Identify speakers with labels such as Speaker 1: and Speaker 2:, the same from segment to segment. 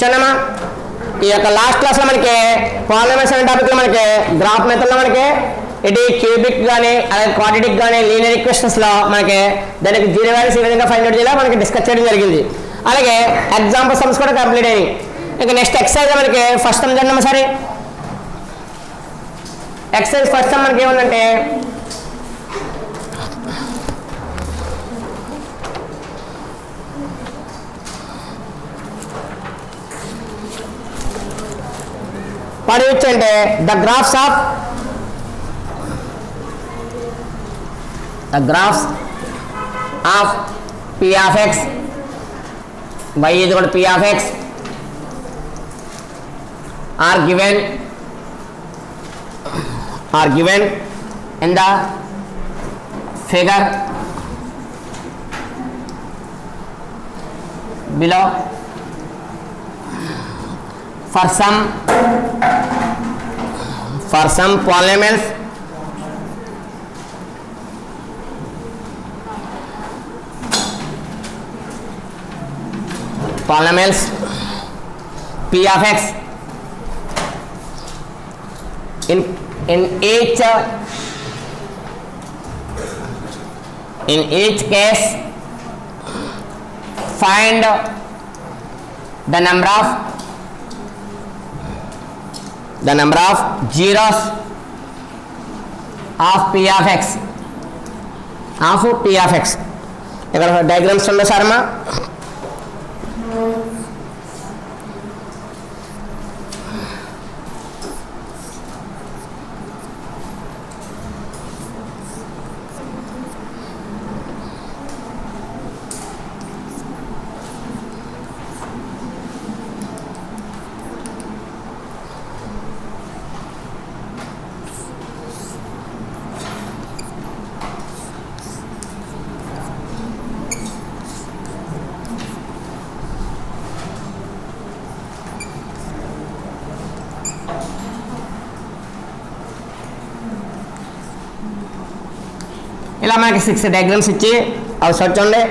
Speaker 1: చూడమ్మా ఈ యొక్క లాస్ట్ క్లాస్లో మనకి పాలినామియల్స్ అనే టాపిక్లో మనకి గ్రాఫ్ మెథడ్లో మనకి ఇది క్యూబిక్ కానీ అలాగే క్వాడ్రాటిక్ కానీ లీనియర్ ఈక్వేషన్స్లో మనకి దానికి జీరో వాల్యూస్ ఈ విధంగా ఫైండ్ అవుట్ చేయాలో మనకి డిస్కస్ చేయడం జరిగింది. అలాగే ఎగ్జాంపుల్ సమ్స్ కూడా కంప్లీట్ అయ్యాయి. ఇంకా నెక్స్ట్ ఎక్సర్సైజ్ మనకి ఫస్ట్ సమ్ చూడమ్మా. సరే ఎక్సర్సైజ్ ఫస్ట్ సమ్ మనకి ఏముందంటే వాడు ఇచ్చంటే the graphs of p of x y is equal to p of x are given in the figure below. For some polynomials p of x in each case find the number of zeros of p of x ఇక్కడ diagrams ఉందో సారమ్మా. ఇలా మనకి 6 diagrams ఇచ్చి అవి చూడండి.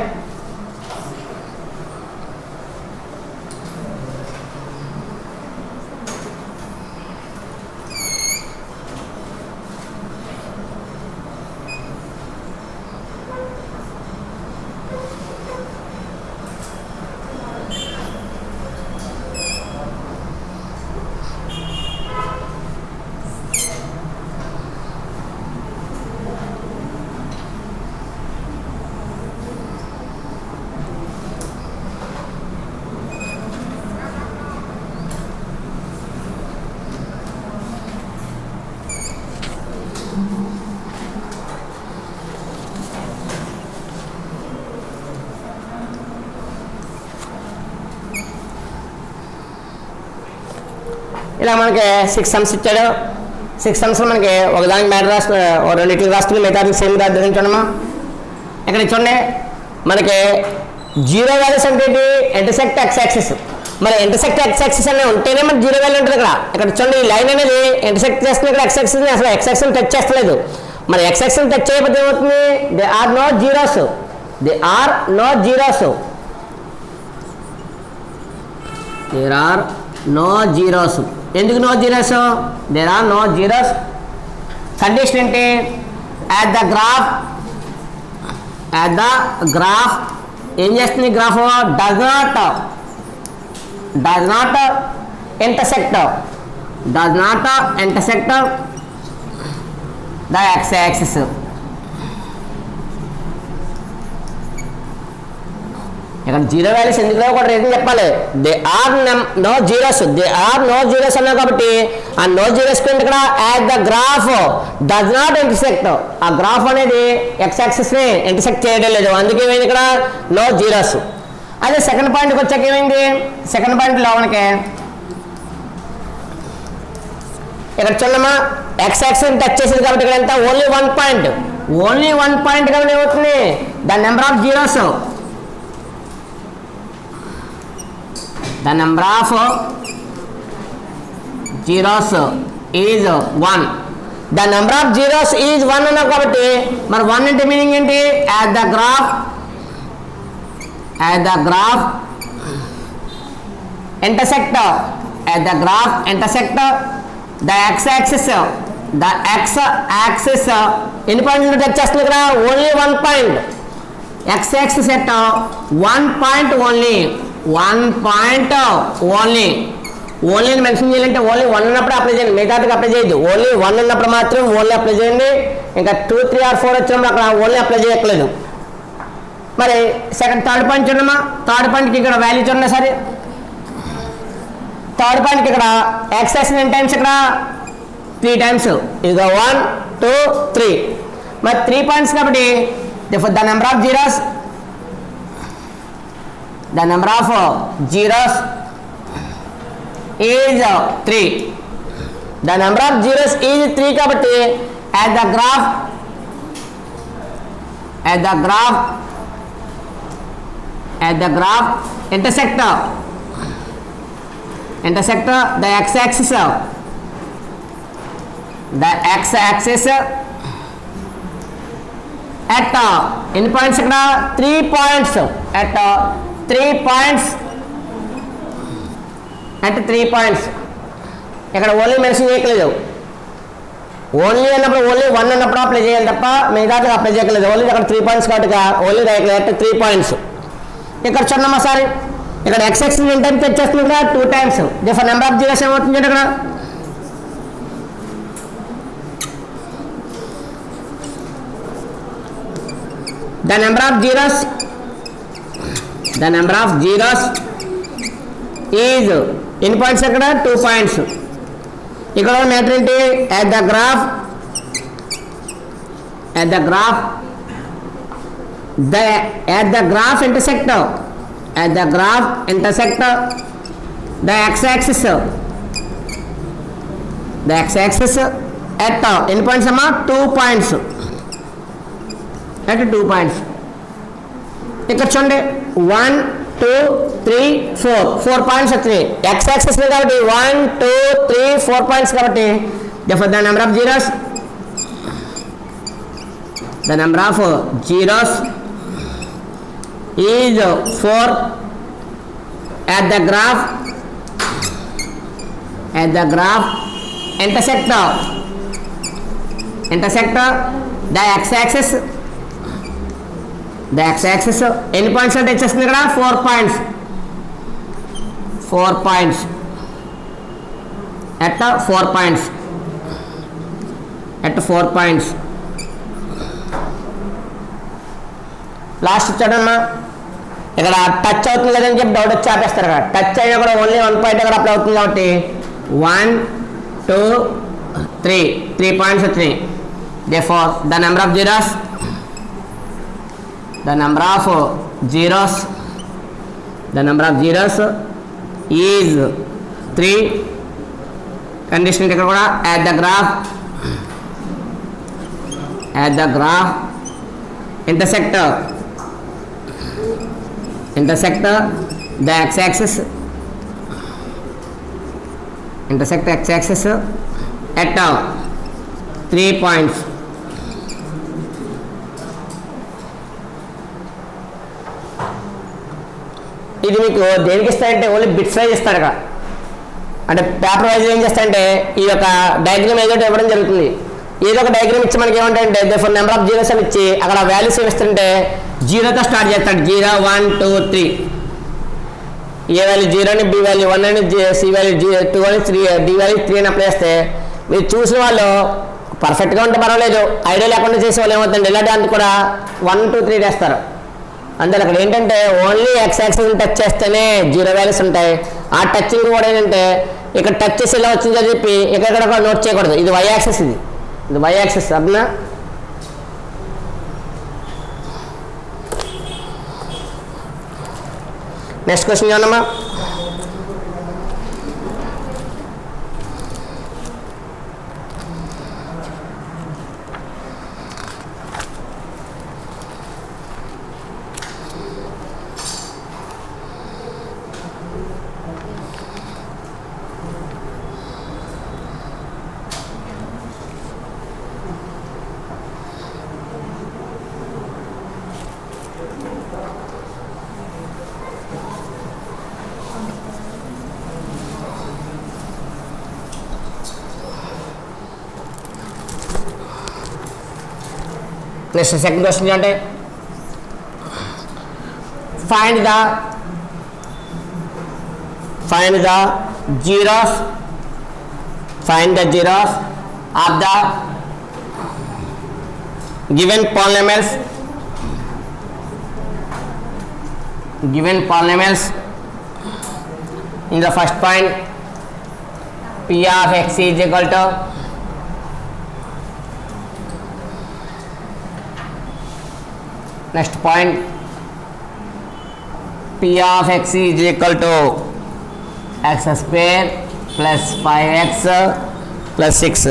Speaker 1: ఇలా మనకి 6 sums ఇచ్చాడు. 6 సమ్స్లో మనకి ఒకదానికి మ్యాటర్ రాసుకుని రెండింటికి రాసుకుని మిగతా సేమ్ రాద్దాం చూడమ్మా. ఇక్కడ చూడండి మనకి జీరో వాల్యూస్ అంటే ఇంటర్సెక్ట్ ఎక్స్ యాక్సిస్. మరి ఇంటర్సెక్ట్ ఎక్స్ యాక్సిస్ అనేది ఉంటేనే మనకి జీరో వాల్యూ ఉంటుంది. ఇక్కడ చూడండి ఈ లైన్ అనేది ఇంటర్సెక్ట్ చేస్తుంది ఇక్కడ ఎక్స్ యాక్సిస్ని, అసలు ఎక్స్ యాక్సిస్ని టచ్ చేస్తలేదు. మరి ఎక్స్ యాక్సిస్ని టచ్ చేయకపోతే ఏమవుతుంది? They are no zeros. ఎందుకు no zeros? There are no zeros. Condition ఏంటి? at the graph ఏం చేస్తుంది? Graph does not intersect the x-axis. ఇక్కడ జీరో వాల్యూస్ ఎందుకు కూడా రీజన్ చెప్పాలి. దే ఆర్ నో జీరోస్ అన్నా కాబట్టి ఆ నో జీరోస్ ఇక్కడ at the graph does not intersect. ఆ గ్రాఫ్ అనేది ఎక్స్ యాక్సిస్ ని ఇంటర్సెక్ట్ చేయడం లేదు, అందుకే ఏమైంది ఇక్కడ నో జీరోస్. అదే సెకండ్ పాయింట్కి వచ్చాక ఏమైంది? సెకండ్ పాయింట్ లో మనకి ఇక్కడ చూడమ్మా ఎక్స్ యాక్సిస్ టచ్ చేసింది కాబట్టి ఇక్కడ ఎంత? ఓన్లీ వన్ పాయింట్ కాబట్టి ఏమవుతుంది? The number of zeros the number of zeros is 1. The number of zeros is 1 అన్నా కాబట్టి మరి 1 అంటే మీనింగ్ ఏంటి? as the graph intersect at the graph intersect the x-axis ఎన్ని పాయింట్లు టచ్ చేస్తుంది ఇక్కడ only 1 point x-axis at 1 point only mention చేయాలంటే ఓన్లీ 1 ఉన్నప్పుడు అప్లై చేయండి, మిగతాకి అప్లై చేయొద్దు. ఓన్లీ 1 ఉన్నప్పుడు మాత్రం ఓన్లీ అప్లై చేయండి. ఇంకా 2, 3 or 4 వచ్చినప్పుడు అక్కడ ఓన్లీ అప్లై చేయట్లేదు. మరి థర్డ్ పాయింట్ చూడమ్మా. థర్డ్ పాయింట్కి ఇక్కడ వాల్యూ చూడండి సరే. థర్డ్ పాయింట్కి ఇక్కడ x-axis ఎన్ని టైమ్స్ ఇక్కడ 3 టైమ్స్. ఇక 1, 2, 3. మరి 3 పాయింట్స్ కాబట్టి the number of zeros is 3. The number of zeros is 3 కాబట్టి at the graph intersect the x-axis at ఎన్ని పాయింట్స్ ఇక్కడ 3 పాయింట్స్ at 3 పాయింట్స్ ఇక్కడ ఓన్లీ మెన్షన్ చేయట్లేదు. ఓన్లీ అన్నప్పుడు ఓన్లీ 1 అన్నప్పుడు అప్లై చేయాలి తప్ప మిగతా అప్లై చేయట్లేదు. ఓన్లీ అక్కడ 3 పాయింట్స్ కాబట్టి ఓన్లీ at 3 పాయింట్స్. ఇక్కడ చూడమ్మా సార్, ఇక్కడ x-axis ఎన్ని టైమ్స్ టచ్ చేస్తుంది ఇక్కడ 2 times. Different number of zeros ఏమవుతుంది ఇక్కడ the number of zeros is ఎన్ని పాయింట్స్ ఇక్కడ 2 పాయింట్స్. ఇక్కడ మ్యాటర్ ఏంటి at the graph intersect the x-axis at ఎన్ని పాయింట్స్ అమ్మా 2 పాయింట్స్ at 2 పాయింట్స్. ఇక్కడ చూడండి 1, 2, 3, 4 పాయింట్స్ వచ్చినాయి. x-axis కాబట్టి 1, 2, 3, 4 పాయింట్స్ కాబట్టి therefore the number of zeros is 4 at the graph intersect the x-axis ఎన్ని పాయింట్స్ అంటే వచ్చేస్తుంది ఇక్కడ 4 పాయింట్స్ at 4 పాయింట్స్. లాస్ట్ చూడమ్మా, ఇక్కడ టచ్ అవుతుంది కదని చెప్పి డౌట్ వచ్చి ఆపేస్తారు. కదా టచ్ అయినా కూడా ఓన్లీ 1 పాయింట్ అక్కడ అప్లై అవుతుంది కాబట్టి 1, 2, 3 పాయింట్స్ వచ్చినాయి. therefore the number of zeros is 3. Condition ఇక్కడ కూడా at the graph intersect the x-axis at 3 points. ఇది మీకు దేనికి ఇస్తాయంటే ఓన్లీ బిట్స్ వైజ్ ఇస్తాడు కదా. అంటే పేపర్ వైజ్ ఏం చేస్తాయంటే ఈ యొక్క డయాగ్రామ్ ఏదో ఇవ్వడం జరుగుతుంది. ఏదో ఒక డయాగ్రామ్ ఇచ్చి మనకి ఏమంటాయంటే దేర్ నెంబర్ ఆఫ్ జీరోస్ అని ఇచ్చి అక్కడ వాల్యూస్ ఏమిస్తుంటే 0తో స్టార్ట్ చేస్తాడు. 0, 1, 2, 3. ఏ వాల్యూ 0 అని, బి వాల్యూ 1 అని, సి వాల్యూ 2 అని, డి వాల్యూ 3 అని అప్లై చేస్తే మీరు చూసిన వాళ్ళు పర్ఫెక్ట్గా ఉంటే పర్వాలేదు, ఐడియా లేకుండా చేసే వాళ్ళు ఏమవుతుంది ఇలాంటి అంత కూడా 1, 2, 3 వేస్తారు. అందులో అక్కడ ఏంటంటే ఓన్లీ x-axis టచ్ చేస్తేనే 0 వాల్యూస్ ఉంటాయి. ఆ టచింగ్ కూడా ఏంటంటే ఇక్కడ టచ్ చేసి ఎలా వచ్చిందో చెప్పి ఇక్కడ కూడా నోట్ చేయకూడదు. ఇది y-axis, ఇది y-axis అర్థనా. నెక్స్ట్ క్వశ్చన్ చూడమ్మా. నెక్స్ట్ సెకండ్ క్వశ్చన్ అంటే find the zeros of the given polynomials in the first point p of x is equal to next point p of x is equal to x square plus 5x plus 6.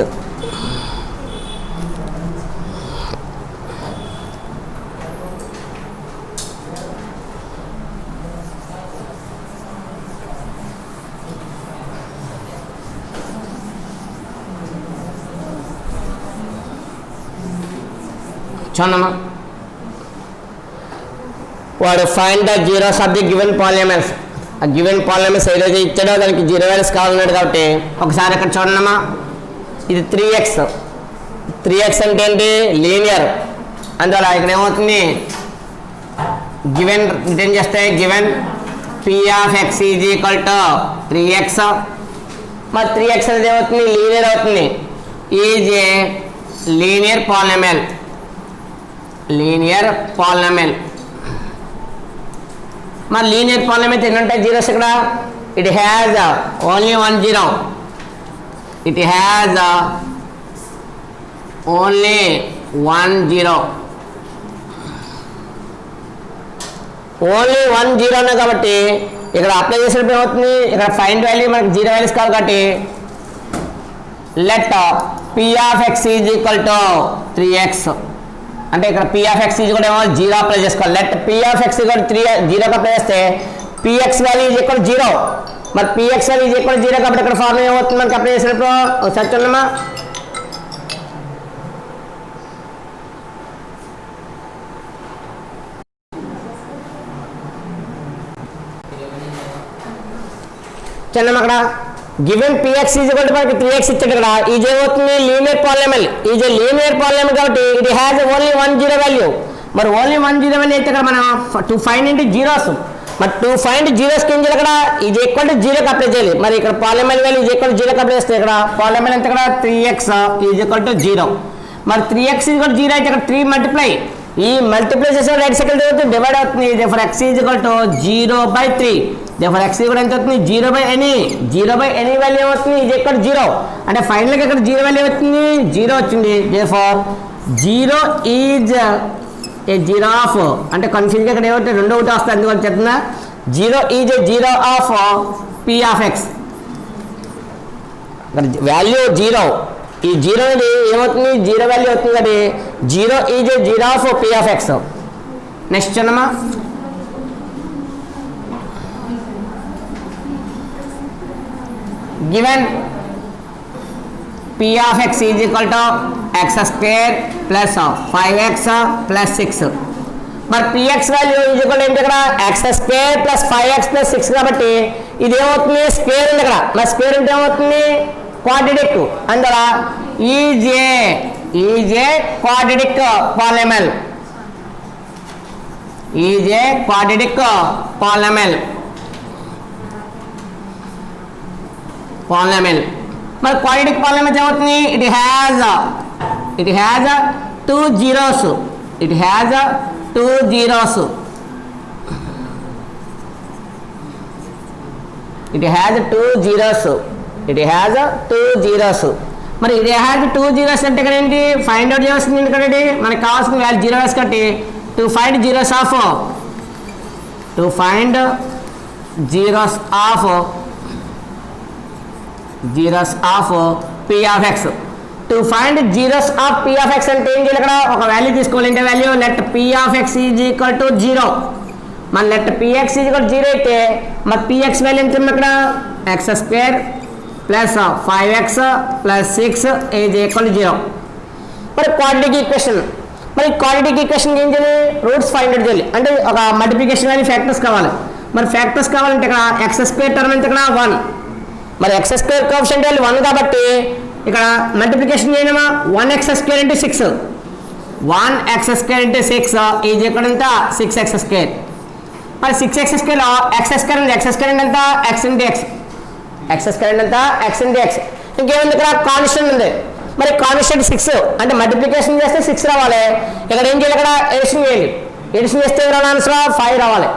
Speaker 1: చూడమ్మా వాడు find the zeros of the given polynomials. ఆ given polynomials ఏదైతే ఇచ్చాడో దానికి zero values కావాలన్నాడు కాబట్టి ఒకసారి ఇక్కడ చూడమ్మా, ఇది 3x అంటే ఏంటి? లీనియర్. అందువల్ల ఇక్కడ ఏమవుతుంది? గివెన్ రిటర్న్ చేస్తే given p of x is equal to 3x. మరి 3x అనేది ఏమవుతుంది? లీనియర్ అవుతుంది. Is a linear polynomial. మరి లీనియర్ పాలినామియల్ ఎన్ని ఉంటాయి జీరోస్ ఇక్కడ? It has only 1 zero. Only 1 zero అన్నా కాబట్టి ఇక్కడ అప్లై చేసినప్పుడు ఏమవుతుంది? ఇక్కడ ఫైండ్ వాల్యూ మనకి జీరో వాల్యూస్ కావాలి కాబట్టి let p of x is equal to 3x. అంటే ఇక్కడ p of x ఈజ్ కూడా ఏమో జీరో అప్లై చేసుకోవాలి. Let p of x is 0 apply చేస్తే px వాల్యూ ఈజ్ ఈక్వల్ 0. మరి px వాల్యూ ఈజ్ ఈక్వల్ 0 కాబట్టి ఇక్కడ ఫార్ములా ఏమవుతుంది మనకి అప్లై చేసినప్పుడు? ఒకసారి చూడమ్మా. చూడమ్మా అక్కడ given px is equal to మనకి 3x ఇచ్చాడు. ఇక్కడ ఈజ్ ఏమవుతుంది? Linear polynomial. కాబట్టి ఇది హ్యాజ్ ఓన్లీ 1 జీరో వాల్యూ. మరి ఓన్లీ 1 జీరో వాల్యూ అయితే ఇక్కడ మనం టు ఫైండ్ ఇంటూ జీరోస్. మరి టు ఫైండ్ జీరోస్కి ఏం చేయాలి? ఇక్కడ ఈజ్ ఈక్వల్ టు 0కి అప్లై చేయాలి. మరి ఇక్కడ polynomial value is equal to 0కి అప్లై చేస్తే ఇక్కడ పాలినామియల్ ఎంత? ఇక్కడ 3x ఈజ్ ఈక్వల్ టు 0. మరి 3x ఈజ్ ఈక్వల్ టు 0 అయితే ఇక్కడ 3 మల్టిప్లై. ఈ మల్టిప్లై చేసే రైట్ సైకిల్ డివైడ్ అవుతుంది. Therefore x is equal to 0/3. Therefore x కూడా ఎంత అవుతుంది? 0/any వాల్యూ ఏమవుతుంది? Is equal 0. అంటే ఫైనల్గా ఇక్కడ 0 వాల్యూ అవుతుంది? 0 వచ్చింది. Therefore 0 is a zero of, అంటే కన్ఫ్యూజ్గా ఇక్కడ ఏమంటే రెండో ఒకటి వస్తుంది. అందువల్ల చెప్తున్నా 0 is a zero of p of x. Value 0. ఈ 0 అనేది ఏమవుతుంది? 0 వాల్యూ అవుతుంది కాబట్టి 0 is a zero of p of x. Next చూడమ్మా, given p of x is equal to x square plus 5x plus 6. మరి px వాల్యూ ఈజ్ ఈక్వల్ ఏంటి? ఇక్కడ x square plus 5x plus 6 కాబట్టి ఇది ఏమవుతుంది? స్క్వేర్ ఉంది ఇక్కడ. మరి స్క్వేర్ అంటే ఏమవుతుంది? క్వాడ్రాటిక్. అందువల్ల ఈజ్ ఏ క్వాడ్రాటిక్ పాలినామియల్. మరి క్వాడ్రాటిక్ పాలినామియల్ ఏమవుతుంది? It has 2 zeros. It has 2 zeros. మరి ఇది హ్యాజ్ 2 zeros అంటే ఇక్కడ ఏంటి? ఫైండ్ అవుట్ చేయాల్సింది ఎందుకంటే మనకు కావాల్సిన వాల్యూ 0 వేసి కట్టి to find zeros of p of x. To find zeros of p of x అంటే ఏం చేయాలి? ఇక్కడ ఒక వాల్యూ తీసుకోవాలి. అంటే value let p of x is equal to 0. మన లెట్ px ఈజ్ ఈక్వల్ 0 అయితే మరి px వాల్యూ ఎంత ఉంది? ఇక్కడ x square plus 5x plus 6 is equal 0. మరి క్వాడ్రాటిక్ ఈక్వేషన్ ఏం చేయాలి? రూట్స్ ఫైండ్ అవుట్ చేయాలి. అంటే ఒక మల్టిప్లికేషన్ వాల్యూ ఫ్యాక్టర్స్ కావాలి. మరి ఫ్యాక్టర్స్ కావాలంటే ఇక్కడ x స్క్వేర్ టర్మ్ అంటే ఇక్కడ 1. మరి x స్క్వేర్ కోఎఫిషియంట్ వాల్యూ 1 కాబట్టి ఇక్కడ మల్టిప్లికేషన్ చేయడమా 1x square into 6. 1x² into 6 is equal ఎంత 6x². మరి 6x² లో x² ఉంది, x² ఎంత x into x, x² ఎంత x into x. ఇంకేముంది ఇక్కడ కాన్స్టెంట్ ఉంది. మరి కాన్స్టెంట్ 6 అంటే మల్టిప్లికేషన్ చేస్తే 6 రావాలి. ఇక్కడ ఏం చేయాలి, ఇక్కడ ఎడిషన్ చేయాలి. ఎడిషన్ చేస్తే రావాలి ఆన్సర్ 5 రావాలి.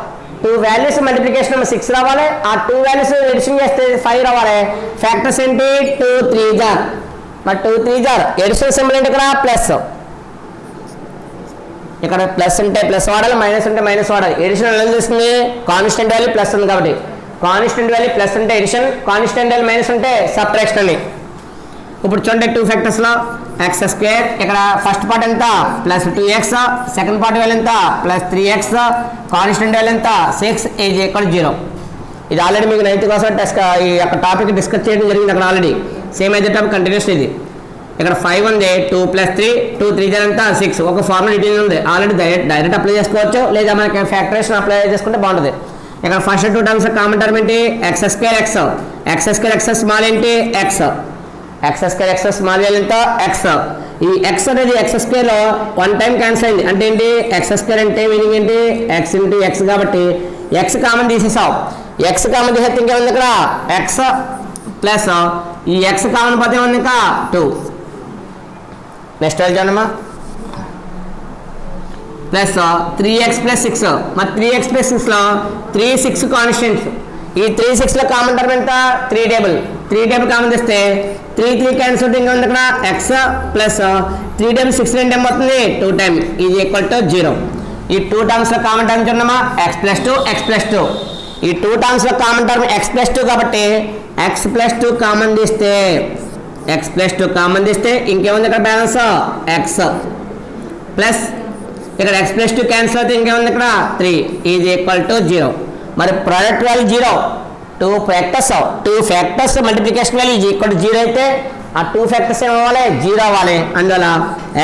Speaker 1: 2 వాల్యూస్ మల్టిప్లికేషన్ 6 రావాలి, ఆ 2 వాల్యూస్ ఎడిషన్ చేస్తే 5 రావాలి. ఫ్యాక్టర్స్ ఏంటి 2 3 జార్, మరి 2 3 జార్ ఎడిషన్ సింబల్ ఏంటి ఇక్కడ ప్లస్. ఇక్కడ ప్లస్ ఉంటే ప్లస్ వాడాలి, మైనస్ ఉంటే మైనస్ వాడాలి. ఎడిషన్ ఎలా చేస్తుంది, కాన్స్టెంట్ వాల్యూ ప్లస్ ఉంది కాబట్టి కాన్స్టెంట్ వాల్యూ ప్లస్ ఉంటే ఎడిషన్, కాన్స్టెంట్ వాల్యూ మైనస్ ఉంటే సబ్ట్రాక్షన్ అని. ఇప్పుడు చూడండి 2 ఫ్యాక్టర్స్లో x², ఇక్కడ ఫస్ట్ పార్ట్ ఎంత plus 2x, second part value ఎంత ప్లస్ 3x, కాన్స్టెంట్ వాల్యూ ఎంత 6 ఈజ్ ఈక్వల్ 0. ఇది ఆల్రెడీ మీకు 9th క్లాస్ ఈ యొక్క టాపిక్ డిస్కస్ చేయడం జరిగింది అక్కడ ఆల్రెడీ. సేమ్ అయితే టాపిక్ కంటిన్యూస్ ఇది. ఇక్కడ 5 ఉంది, 2 + 3, 2 3 జార్ ఎంత 6. ఒక ఫార్ములా ఇటీ ఉంది ఆల్రెడీ, డైరెక్ట్ అప్లై చేసుకోవచ్చు, లేదా మనకి ఫ్యాక్టరేషన్ అప్లై చేసుకుంటే బాగుంటుంది. ఇక్కడ ఫస్ట్ 2 టర్మ్స్ కామన్ టర్మ్ ఏంటి x² x స్మాల్ ఏంటి x² x స్మాల్ వాల్యూ ఎంత x. ఈ x అనేది x² లో 1 టైం క్యాన్సిల్ అయింది. అంటే ఏంటి x² అంటే మీనింగ్ ఏంటి x into x కాబట్టి x కామన్ తీసేసావు. x కామన్ తీసేస్తే ఇంకేముంది ఇక్కడ x ప్లస్ ఈ x కామన్ పోతే ఉంది ఇంకా 2. నెక్స్ట్ చూడమ్మా ప్లస్ 3x + 6. మరి 3x + 6లో 3 6 కాన్స్టెంట్స్. ఈ 3 6 లో కామన్ టర్మ్ ఎంత 3 టేబుల్ కామన్ తెస్తే 3 3 క్యాన్సిల్ ఇంకా ఉంది ఇక్కడ x ప్లస్ 3 టైమ్స్ 6 2 ఏమవుతుంది 2 టైమ్ ఈజ్ ఈక్వల్ టు 0. ఈ 2 టర్మ్స్ లో కామన్ టర్మ్ చూడమ్మా x + 2. ఈ 2 టర్మ్స్ లో కామన్ టర్మ్ x + 2 కాబట్టి x + 2 కామన్ తీస్తే ఇంకేముంది ఇక్కడ బ్యాలెన్స్ x ప్లస్ ఇక్కడ x + 2 క్యాన్సిల్ అయితే ఇంకేముంది ఇక్కడ 3 ఈజ్ ఈక్వల్ టు 0. మరి product value 0. 2 factors multiplication value is equal to 0 అయితే ఆ 2 ఫ్యాక్టర్స్ ఏమవ్వాలి 0 అవ్వాలి. అందువల్ల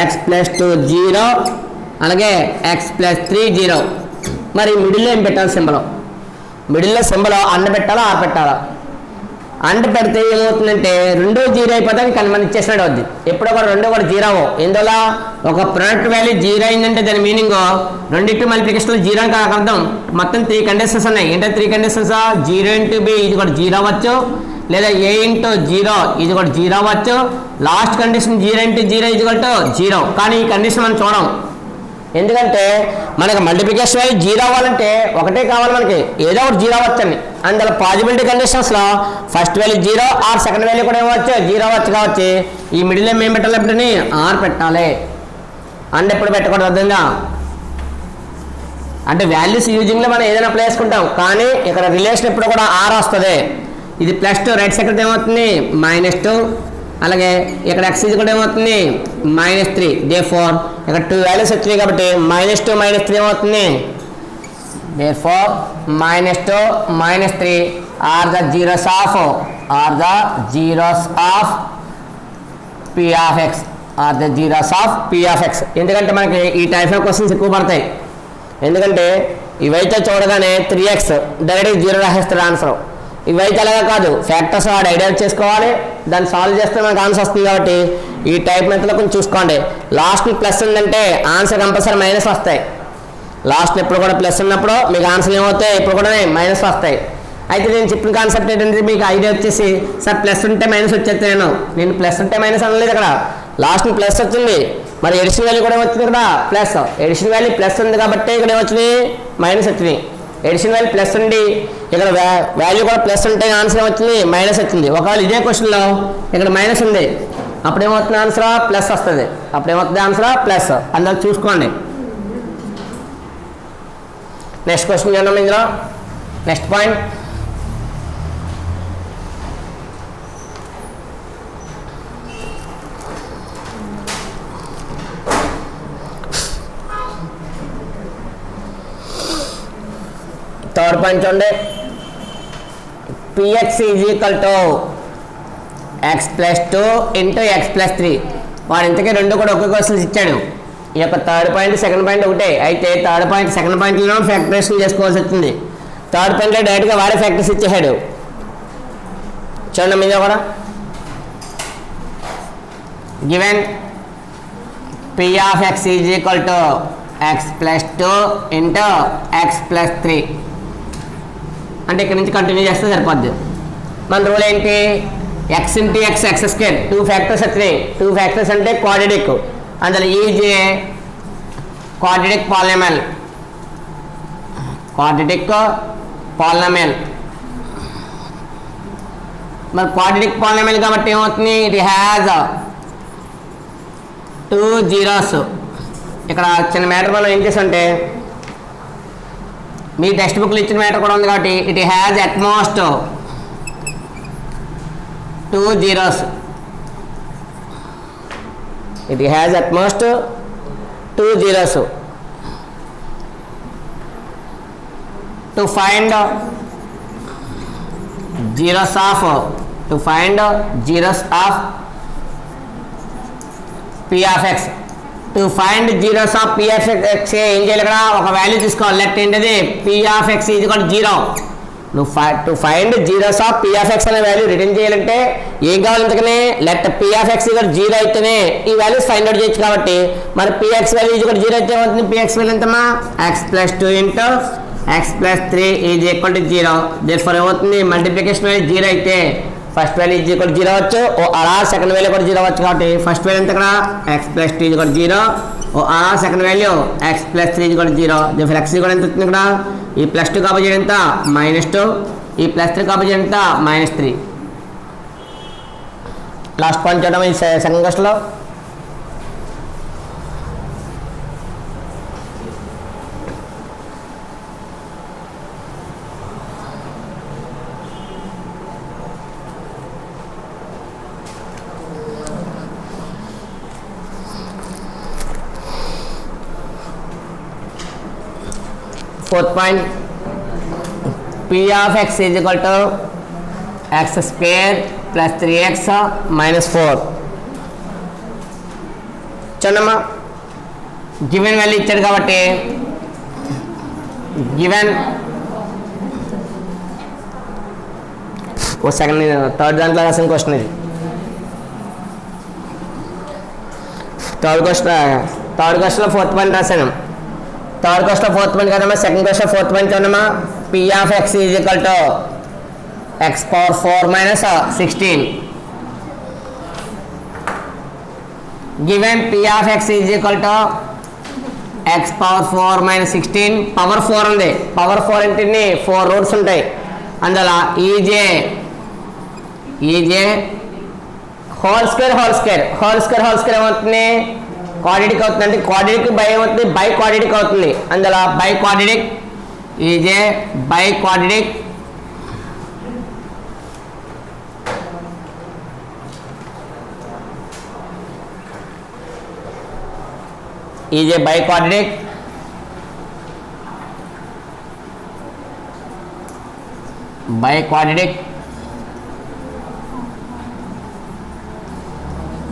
Speaker 1: x + 2 0, అలాగే x + 3 0. మరి మిడిల్లో ఏం పెట్టాలి సింబల్, మిడిల్లో సింబల్ అండ్ పెట్టాలా ఆర్ పెట్టాలా. అండ్ పెడితే ఏమవుతుందంటే 2 0 అయిపోతే కానీ మనం ఇచ్చేసినట్టు అవుద్ది. ఎప్పుడో కూడా 2 కూడా 0 అవ్వవు. ఎందువల్ల ఒక ప్రోడక్ట్ వాల్యూ 0 అయిందంటే దాని మీనింగ్ 2 మల్టిప్లికేషన్లో 0 అని కాక అర్థం. మొత్తం 3 కండిషన్స్ ఉన్నాయి. ఏంటంటే 3 కండిషన్స్ 0 into b ఇది కూడా 0 అవ్వచ్చు, లేదా a into 0 ఇది కూడా 0 అవ్వచ్చు. లాస్ట్ కండిషన్ 0 into 0 ఇది కూడా 0. కానీ ఈ కండిషన్ మనం చూడం, ఎందుకంటే మనకి మల్టిప్లికేషన్ వాల్యూ 0 అవ్వాలంటే ఒకటే కావాలి, మనకి ఏదో ఒకటి 0 అవ్వచ్చండి. అందులో పాజిబిలిటీ కండిషన్స్లో first value 0 or second value కూడా ఏమవచ్చు 0 అవ్వచ్చు. కాబట్టి ఈ మిడిల్ ఏం పెట్టాలి ఎప్పుడని ఆర్ పెట్టాలి. అండ్ ఎప్పుడు పెట్టకూడదు అర్థంగా. అంటే వాల్యూస్ యూజింగ్లో మనం ఏదైనా అప్లై చేసుకుంటాం, కానీ ఇక్కడ రిలేషన్ ఎప్పుడు కూడా ఆర్ వస్తుంది. ఇది +2 రైట్ సైడ్ ఏమవుతుంది -2, అలాగే ఇక్కడ x కూడా ఏమవుతుంది -3. therefore ఇక్కడ 2 వాల్యూస్ వచ్చినాయి కాబట్టి -2 -3 ఏమవుతుంది. therefore -2 -3 are the zeros of p of x, are the zeros of p of x. ఎందుకంటే మనకి ఈ టైప్ ఆఫ్ క్వశ్చన్స్ ఎక్కువ పడతాయి. ఎందుకంటే ఇవైతే చూడగానే 3x డైరెక్ట్గా 0 రాసేస్తారు ఆన్సర్. ఇవైతే అలాగా కాదు, ఫ్యాక్టర్స్ వాడు ఐడియా చేసుకోవాలి, దాన్ని సాల్వ్ చేస్తే మనకు ఆన్సర్ వస్తుంది. కాబట్టి ఈ టైప్ మెథడ్లో కొంచెం చూసుకోండి. లాస్ట్ ప్లస్ ఉందంటే ఆన్సర్ కంపల్సరీ మైనస్ వస్తాయి. లాస్ట్ ఎప్పుడు కూడా ప్లస్ ఉన్నప్పుడు మీకు ఆన్సర్ ఏమవుతాయి ఇప్పుడు కూడా మైనస్ వస్తాయి. అయితే నేను చెప్పిన కాన్సెప్ట్ ఏంటంటే మీకు ఐడియా వచ్చేసి సార్ ప్లస్ ఉంటే మైనస్ వచ్చేస్తే నేను ప్లస్ ఉంటే మైనస్ అనలేదు. ఇక్కడ లాస్ట్ ప్లస్ వచ్చింది, మరి ఎడిషన్ వాల్యూ కూడా వచ్చింది కదా ప్లస్. ఎడిషన్ వాల్యూ ప్లస్ ఉంది కాబట్టి ఇక్కడ ఏమొచ్చినాయి మైనస్ వచ్చినాయి. ఎడిషన్ వాల్యూ ప్లస్ ఉండి ఇక్కడ వాల్యూ కూడా ప్లస్ ఉంటే ఆన్సర్ వచ్చింది మైనస్ వచ్చింది. ఒకవేళ ఇదే క్వశ్చన్లో ఇక్కడ మైనస్ ఉంది, అప్పుడేమవుతుంది ఆన్సర్ ప్లస్ వస్తుంది. అప్పుడేమవుతుంది ఆన్సర్ ప్లస్. అందులో చూసుకోండి. నెక్స్ట్ క్వశ్చన్ చూద్దాం. ఇందులో నెక్స్ట్ పాయింట్ థర్డ్ పాయింట్ చూడండి. px is equal to x + 2 into x + 3. వాడు ఇంతకీ రెండు కూడా ఒకే క్వశ్చన్స్ ఇచ్చాడు. ఈ యొక్క థర్డ్ పాయింట్ సెకండ్ పాయింట్ ఒకటే. అయితే థర్డ్ పాయింట్ సెకండ్ పాయింట్లో ఫ్యాక్టరేషన్ చేసుకోవాల్సి వచ్చింది. థర్డ్ పాయింట్లో డైరెక్ట్గా వాడే ఫ్యాక్టర్స్ ఇచ్చేసాడు. చూడండి మీద కూడా given P of x is equal to x plus 2 into x plus 3 అంటే ఇక్కడ నుంచి కంటిన్యూ చేస్తే సరిపోద్ది. మన రూల్ ఏంటి? X into X X square, 2 factors వచ్చినాయి. 2 ఫ్యాక్టర్స్ అంటే క్వాడ్రాటిక్, అందులో is quadratic polynomial. Quadratic polynomial మరి క్వాడ్రాటిక్ పాలినామియల్ కాబట్టి ఏమవుతుంది? It has 2 zeros. ఇక్కడ చిన్న మ్యాటర్ మనం ఏం చేసామంటే, మీ టెక్స్ట్ బుక్లో ఇచ్చిన మ్యాటర్ కూడా ఉంది కాబట్టి it has utmost 2 zeros. It has at most 2 zeros. To find zeros of P of x. To find zeros of P of x ఏం చేయాలి? ఇక్కడ ఒక వాల్యూ తీసుకోవాలి. లెట్ ఏంటది? P of x is equal to 0. నువ్వు to find zeros of P of x అనే value return చేయాలంటే ఏం కావాలి? ఇంతకనే లెట్ P of x ఇక్కడ 0 అయితేనే ఈ వాల్యూస్ ఫైండ్ అవుట్ చేయొచ్చు. కాబట్టి మరి Px వాల్యూ ఇక్కడ 0 అయితే ఏమవుతుంది? Px వాల్యూ ఎంతమ్మా? x plus 2 into x plus 3 is equal to 0. Therefore ఏమవుతుంది? మల్టిప్లికేషన్ వాల్యూ 0 అయితే ఫస్ట్ వాల్యూ ఈజ్ ఈక్వల్ 0 అవచ్చు, అలా సెకండ్ వాల్యూ కూడా 0 అవచ్చు. కాబట్టి ఫస్ట్ వాల్యూ ఎంత? ఇక్కడ x plus 2 ఈజ్ ఈక్వల్ 0, అలా second value x plus 3 is equal 0. Therefore x కూడా ఎంత వస్తుంది? ఇక్కడ ఈ +2 కాపోజిట్ ఎంత? -2. ఈ +3 కాపోజిట్ ఎంత? -3. లాస్ట్ పాయింట్ చూడడం ఈ సెకండ్ క్వశ్చన్లో. Fourth point, P of x is equal to x square plus 3x minus 4. చూడమ్మా, గివెన్ వాల్యూ ఇచ్చాడు కాబట్టి గివెన్ సెకండ్ థర్డ్ దాంట్లో రాసిన క్వశ్చన్ ఇది. థర్డ్ క్వశ్చన్లో ఫోర్త్ పాయింట్ రాశాను. థర్డ్ క్వశ్చన్ ఫోర్త్ పాయింట్ కదమ్మా. సెకండ్ క్వశ్చన్ ఫోర్త్ పాయింట్ చూడమ్మా. P of x is equal to x power 4 minus 16. Given P of x is equal to x power 4 minus 16, power 4 ఉంది. Power 4 అంటే 4 roots ఉంటాయి. అందులో EJ whole square ఏమవుతుంది? Quadratic అవుతుంది. అంటే quadratic by ఏమవుతుంది? By quadratic అవుతుంది. అందులో by quadratic EJ by quadratic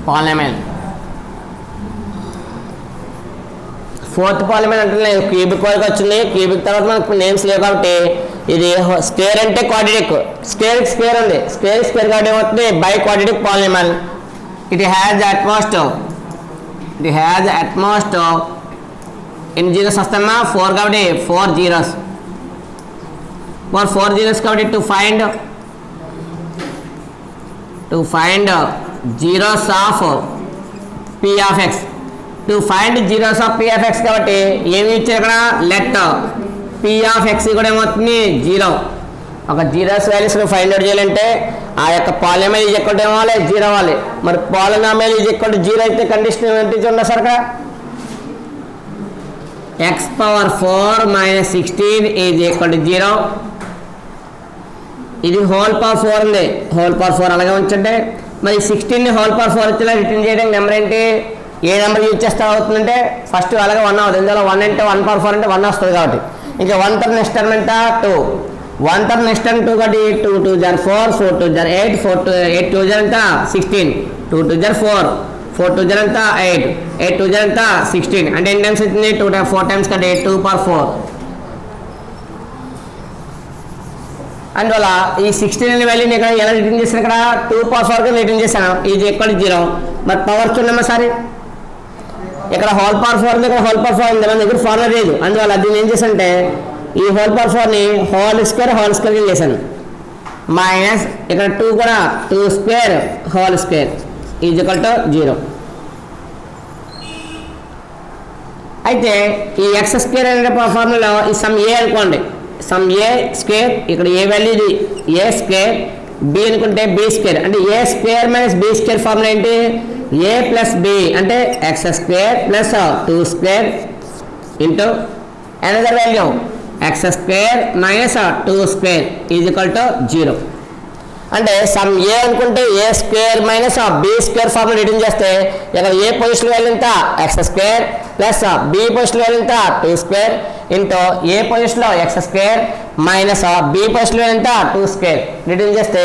Speaker 1: polynomial. Fourth polynomial అంటే క్యూబిక్ వరకు వచ్చింది. క్యూబిక్ తర్వాత మనకు నేమ్స్ లేవు కాబట్టి ఇది స్క్వేర్ అంటే క్వాడ్రాటిక్. స్క్వేర్ ఉంది. స్క్వేర్ కాబట్టి ఏమవుతుంది? By quadratic polynomial. It has utmost ఎన్ని జీరోస్ వస్తామా? 4 కాబట్టి 4 జీరోస్. 4 జీరోస్ కాబట్టి to find zeros of P of x. To find zeros of P of x కాబట్టి ఏమి ఇచ్చారు ఇక్కడ? లెట్ P of x కూడా ఏమవుతుంది? 0. ఒక జీరోస్ వాల్యూస్ ఫైండ్ అవుట్ చేయాలంటే ఆ యొక్క పాలినామియల్ ఈజ్ ఈక్వల్ టు ఏమవ్వాలి? 0 అవ్వాలి. మరి పాలినామియల్ ఈజ్ ఈక్వల్ టు 0 అయితే కండిషన్ ఏంటి చూడండి సార్. ఇక్కడ x power 4 minus 16 is equal to 0. ఇది హోల్ పవర్ 4 ఉంది. హోల్ పవర్ 4 అలాగే ఉంచండి. మరి 16ని హోల్ పవర్ 4 వచ్చేలా రిటర్న్ చేయడానికి నెంబర్ ఏంటి? ఏ నెంబర్ యూజ్ చేస్తా అవుతుందంటే ఫస్ట్ అలాగే 1 అవుతుంది. ఇందులో 1 అంటే 1 పవర్ 4 అంటే 1 వస్తుంది కాబట్టి ఇంకా 1 తర్వాత నెక్స్ట్ టర్మ్ ఎంత? 2. 1 తర్వాత నెక్స్ట్ టర్మ్ 2 కాబట్టి 2 2 4 4 2 8 8 2 ఎంత? 16. 2 2 4 4 2 ఎంత? 8 8 2 ఎంత? 16. అంటే ఎన్ని టైమ్స్ అవుతుంది? 2 4 టైమ్స్ కాబట్టి 2 పవర్ 4. అందువల్ల ఈ 16 అనే వాల్యూని ఇక్కడ ఎలా రిటర్న్ చేశాను? ఇక్కడ 2 పవర్ 4 గా రిటర్న్ చేశాను. Is equal to 0. మరి పవర్ చూడమ్మా సారీ. ఇక్కడ హోల్ పవర్ 4 ఉంది, ఇక్కడ హోల్ పవర్ 4 ఉంది, మన దగ్గర ఫార్ములా లేదు. అందువల్ల దీన్ని ఏం చేశానంటే ఈ హోల్ పవర్ 4ని హోల్ స్క్వేర్ చేశాను. మైనస్ ఇక్కడ 2 కూడా 2 square whole square is equal to 0. అయితే ఈ ఎక్స్ స్క్వేర్ అనే ఫార్ములా ఈ సమ్ ఏ అనుకోండి, సమ్ ఏ స్క్వేర్, ఇక్కడ ఏ వాల్యూ ఇది ఏ స్క్వేర్, బి అనుకుంటే బి స్క్వేర్, అంటే a square minus b square formula ఏంటి ఏ ప్లస్ బి అంటే x square plus 2 square into another value x square minus 2 square is equal to 0. అంటే sum a అనుకుంటే a square minus b square formula return చేస్తే ఇక్కడ a position value ఎంత x square plus b position value ఎంత 2 square into a పొజిషన్లో x square minus b position value ఎంత 2 square return చేస్తే